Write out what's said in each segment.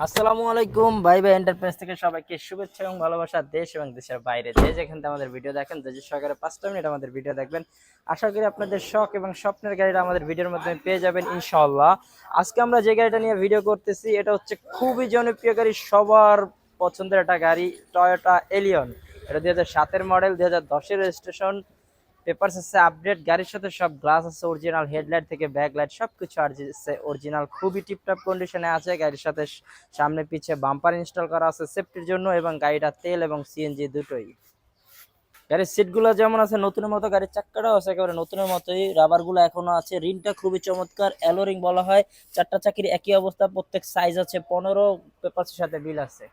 আসসালামু আলাইকুম ভাই ভাই এন্টারপ্রাইজ থেকে সবাইকে শুভেচ্ছা এবং ভালোবাসা দেশ এবং দেশের বাইরে যে যেখান থেকে আমাদের ভিডিও দেখেন যে সহকারে 5 মিনিট আমাদের ভিডিও দেখবেন। আশা করি আপনাদের শখ এবং স্বপ্নের গাড়িটা আমাদের ভিডিওর মাধ্যমে পেয়ে যাবেন ইনশাআল্লাহ। আজকে আমরা যে গাড়িটা নিয়ে ভিডিও করতেছি এটা হচ্ছে খুবই জনপ্রিয় গাড়ি, সবার পছন্দের একটা গাড়ি, টয়োটা এলিয়ন। এটা 2007-এর মডেল, 2010-এর রেজিস্ট্রেশন, পেপারস আছে আপডেট, গাড়ির সাথে সব গ্লাস আছে অরিজিনাল, হেডলাইট থেকে ব্যাকলাইট সবকিছু আছে অরিজিনাল, খুবই টিপটপ কন্ডিশনে আছে। গাড়ির সাথে সামনে পিছে বাম্পার ইনস্টল করা আছে সেফটির জন্য, এবং গাড়িটা তেল এবং সিএনজি দুটোই। গাড়ির সিটগুলো যেমন আছে নতুনের মতো, গাড়ির চাক্কাটাও আছে একেবারে নতুনের মতোই, রাবারগুলো এখনো আছে, রিনটা খুবই চমৎকার, অ্যালোরিং বলা হয়। চারটা চাকির একই অবস্থা, প্রত্যেক সাইজ আছে 15, পেপারসের সাথে বিল আছে।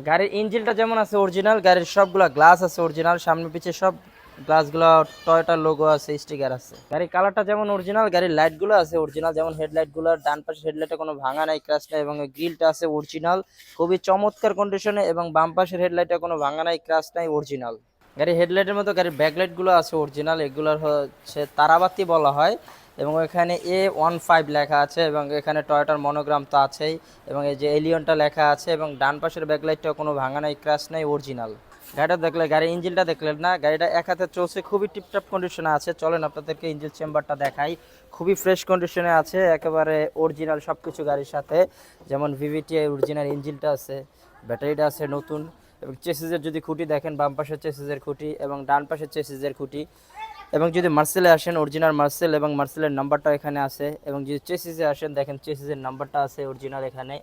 গাড়ির ইঞ্জিনটা যেমন আছে অরিজিনাল, গাড়ির সবগুলা গ্লাস আছে অরিজিনাল, সামনে পিছে সব গ্লাসগুলো টয়োটার লোগো আছে, স্টিকার আছে। গাড়ির কালারটা যেমন অরিজিনাল, গাড়ির লাইটগুলো আছে অরিজিনাল, যেমন হেডলাইটগুলো ডান পাশে হেডলাইটে কোনো ভাঙা নাই, ক্র্যাশ নাই, এবং গ্রিলটা আছে অরিজিনাল খুবই চমৎকার কন্ডিশনে, এবং বাম পাশের হেডলাইটে কোনো ভাঙা নাই, ক্র্যাশ নাই, অরিজিনাল। গাড়ির হেডলাইটের মতো গাড়ির ব্যাকলাইটগুলো আছে অরিজিনাল, এগুলোর হচ্ছে তারাবাতি বলা হয়, এবং এখানে A15 লেখা আছে, এবং এখানে টয়োটার মনোগ্রাম তো আছেই, এবং এই যে এলিয়নটা লেখা আছে, এবং ডান পাশের ব্যাকলাইটটা কোনো ভাঙা নাই, ক্র্যাশ নাই, অরিজিনাল। গাড়িটা দেখলে, গাড়ির ইঞ্জিনটা দেখলেন না, গাড়িটা এক হাতে চলছে, খুবই টিপটপ কন্ডিশনে আছে। চলেন আপনাদেরকে ইঞ্জিন চেম্বারটা দেখাই, খুবই ফ্রেশ কন্ডিশনে আছে, একেবারে অরিজিনাল সব কিছু গাড়ির সাথে, যেমন ভিভিটি অরিজিনাল ইঞ্জিনটা আছে, ব্যাটারিটা আছে নতুন, এবং চেসিসের যদি খুঁটি দেখেন, বাম পাশের চেসিসের খুঁটি এবং ডান পাশের চেসিসের খুঁটি, এবং যদি মার্সেলে আসেন অরিজিনাল মার্সেল এবং মার্সেলের নাম্বারটা এখানে আছে, এবং যদি চেসিসে আসেন দেখেন চেসিসের নাম্বারটা আছে অরিজিনাল এখানে,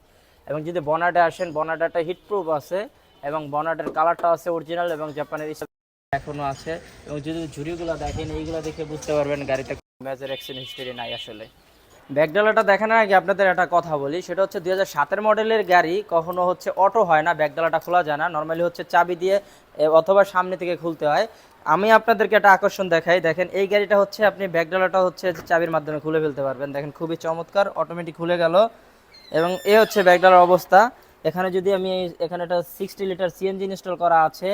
এবং যদি বনাটে আসেন বনাটাটা হিটপ্রুফ আছে, এবং বনাটের কালারটা আছে অরিজিনাল, এবং জাপানের এখনো আছে। এবং যদি ঝুড়িগুলো দেখেন এইগুলো দেখে বুঝতে পারবেন গাড়িতে মেজর অ্যাক্সিডেন্ট হিস্টরি নাই আসলে। ব্যাকডালাটা দেখানোর আগে আপনাদের একটা কথা বলি, সেটা হচ্ছে 2007-এর মডেলের গাড়ি কখনো হচ্ছে অটো হয় না, ব্যাকডালাটা খোলা যায় না, নর্মালি হচ্ছে চাবি দিয়ে অথবা সামনে থেকে খুলতে হয়। আমি আপনাদেরকে একটা আকর্ষণ দেখাই, দেখেন এই গাড়িটা হচ্ছে আপনি ব্যাকডালাটা হচ্ছে চাবির মাধ্যমে খুলে ফেলতে পারবেন, দেখেন খুবই চমৎকার, অটোমেটিক খুলে গেল। এবং এ হচ্ছে ব্যাকডালার অবস্থা। এখানে যদি আমি এখানে একটা 60 লিটার সিএনজি ইনস্টল করা আছে,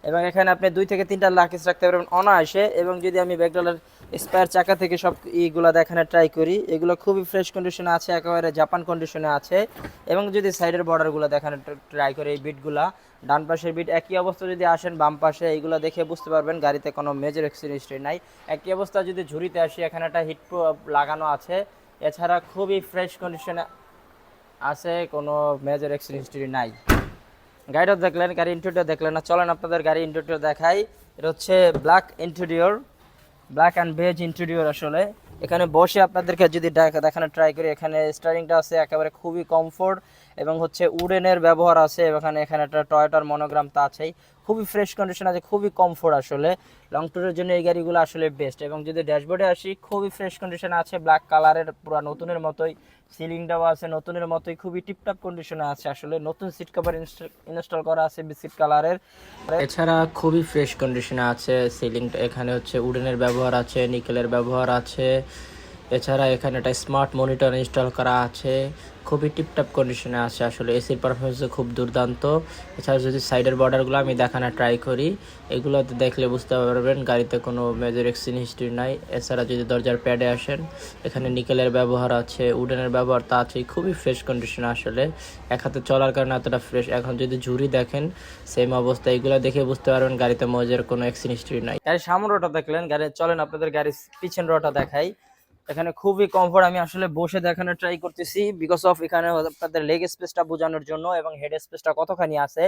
এবং এখানে আপনি 2 থেকে 3টা লাকিস রাখতে পারবেন অনায়াসে। এবং যদি আমি ব্যাকডালার স্পেয়ার চাকা থেকে সব এইগুলো দেখানো ট্রাই করি, এগুলো খুবই ফ্রেশ কন্ডিশনে আছে, একেবারে জাপান কন্ডিশনে আছে। এবং যদি সাইডের বর্ডারগুলো দেখানো ট্রাই করি, এই বিটগুলা ডান পাশের বিট একই অবস্থা, যদি আসেন বাম পাশে এইগুলো দেখে বুঝতে পারবেন গাড়িতে কোনো মেজর অ্যাক্সিডেন্ট হিস্ট্রি নাই। একই অবস্থা যদি ঝুড়িতে আসি, এখানে একটা হিট লাগানো আছে, এছাড়া খুবই ফ্রেশ কন্ডিশনে আছে, কোনো মেজর অ্যাক্সিডেন্ট হিস্টরি নাই। গাড়িটা দেখলেন, গাড়ি ইন্টেরিয়র দেখলেন না, চলেন আপনাদের গাড়ি ইন্টেরিয়র দেখাই। এটা হচ্ছে black interior, black and beige interior আসলে। এখানে বসে আপনাদেরকে যদি দেখানো ট্রাই করি, এখানে স্টারিংটা আছে একেবারে খুবই কমফোর্ট, এবং হচ্ছে উডেনের ব্যবহার আছে, এখানে এখানে একটা টয়োটার মনোগ্রাম তো আছেই, খুবই ফ্রেশ কন্ডিশন আছে, খুবই কমফোর্ট আসলে। লং ট্যুরের জন্য এই গাড়িগুলো আসলে বেস্ট। এবং যদি ড্যাশবোর্ডে আসি, খুবই ফ্রেশ কন্ডিশন আছে, ব্ল্যাক কালারের, পুরো নতুনের মতোই, সিলিংটাও আছে নতুনের মতোই, খুবই টিপটপ কন্ডিশনে আছে আসলে। নতুন সিট কভার ইনস্টল করা আছে বিস্কিট কালারের, এছাড়া খুবই ফ্রেশ কন্ডিশনে আছে। সিলিংটা এখানে হচ্ছে উডেনের ব্যবহার আছে, নিকেলের ব্যবহার আছে, এছাড়া এখানে একটা স্মার্ট মনিটর ইনস্টল করা আছে, খুবই টিপটপ কন্ডিশনে আছে আসলে। এসির পারফরমেন্সও খুব দুর্দান্ত। এছাড়া যদি সাইডের বর্ডারগুলো আমি দেখানোর ট্রাই করি, এগুলোতে দেখলে বুঝতে পারবেন গাড়িতে কোনো মেজর অ্যাক্সিডেন্ট হিস্ট্রি নাই। এছাড়া যদি দরজার প্যাডে আসেন, এখানে নিকেলের ব্যবহার আছে, উডেনের ব্যবহার তা আছে, খুবই ফ্রেশ কন্ডিশনে আসলে। এক হাতে চলার কারণে এতটা ফ্রেশ। এখন যদি ঝুড়ি দেখেন সেম অবস্থা, এগুলো দেখে বুঝতে পারবেন গাড়িতে মেজর কোনো অ্যাক্সিডেন্ট হিস্ট্রি নাই। গাড়ির সামনের রোটা দেখলেন, গাড়ি চলেন আপনাদের গাড়ির পিছন রোটা দেখাই। এখানে খুবই কমফোর্ট, আমি আসলে বসে দেখানোর ট্রাই করতেছি বিকজ অফ এখানে আপনাদের লেগ স্পেসটা বোঝানোর জন্য, এবং হেড স্পেসটা কতখানি আছে।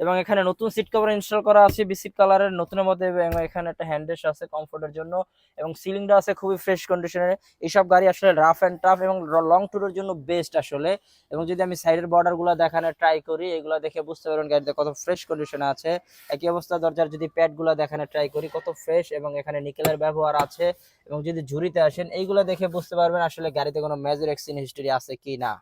এবং এখানে নতুন সিট কভার ইনস্টল করা আছে বিস্কিট কালারের নতুনের মধ্যে, এবং এখানে একটা হ্যান্ডরেস্ট আছে কমফোর্টের জন্য, এবং সিলিংটা আছে খুবই ফ্রেশ কন্ডিশনে। এইসব গাড়ি আসলে রাফ অ্যান্ড টাফ এবং লং ট্যুরের জন্য বেস্ট আসলে। এবং যদি আমি সাইডের বর্ডারগুলো দেখানোর ট্রাই করি, এগুলো দেখে বুঝতে পারবেন গাড়িতে কত ফ্রেশ কন্ডিশনে আছে। একই অবস্থা দরজার যদি প্যাডগুলো দেখানোর ট্রাই করি, কত ফ্রেশ, এবং এখানে নিকেলের ব্যবহার আছে। এবং যদি ঝুড়িতে আসেন, এইগুলো দেখে বুঝতে পারবেন আসলে গাড়িতে কোনো মেজর অ্যাক্সিডেন্ট হিস্টরি আছে কি না।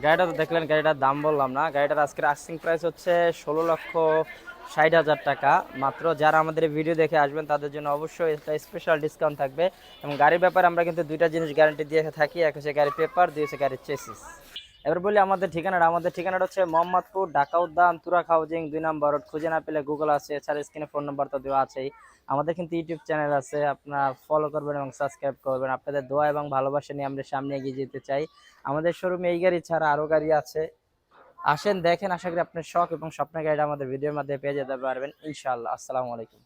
গাড়িটা তো দেখলেন, গাড়িটার দাম বললাম না, গাড়িটার আজকের আস্কিং প্রাইস হচ্ছে 16,60,000 টাকা মাত্র। যারা আমাদের ভিডিও দেখে আসবেন তাদের জন্য অবশ্যই একটা স্পেশাল ডিসকাউন্ট থাকবে। এবং গাড়ির ব্যাপারে আমরা কিন্তু দুইটা জিনিস গ্যারান্টি দিয়ে থাকি, এক হচ্ছে গাড়ির পেপার, দুই হচ্ছে গাড়ির চেসিস। এবার বলি আমাদের ঠিকানাটা হচ্ছে মোহাম্মদপুর, ঢাকা উদ্যান, তুরাক হাউজিং 2 নম্বর রোড। খুঁজে না পেলে গুগল আছে, এছাড়া স্ক্রিনে ফোন নাম্বার তো দেওয়া আছেই। আমাদের কিন্তু ইউটিউব চ্যানেল আছে, আপনারা ফলো করবেন এবং সাবস্ক্রাইব করবেন। আপনাদের দোয়া এবং ভালোবাসা নিয়ে আমরা সামনে এগিয়ে যেতে চাই। আমাদের শোরুমে এই গাড়ি ছাড়া আরো গাড়ি আছে, আসেন দেখেন। আশা করি আপনার শখ এবং স্বপ্নের গাড়িটা আমাদের ভিডিওর মাধ্যমে পেয়ে যেতে পারবেন ইনশাআল্লাহ। আসসালামু আলাইকুম।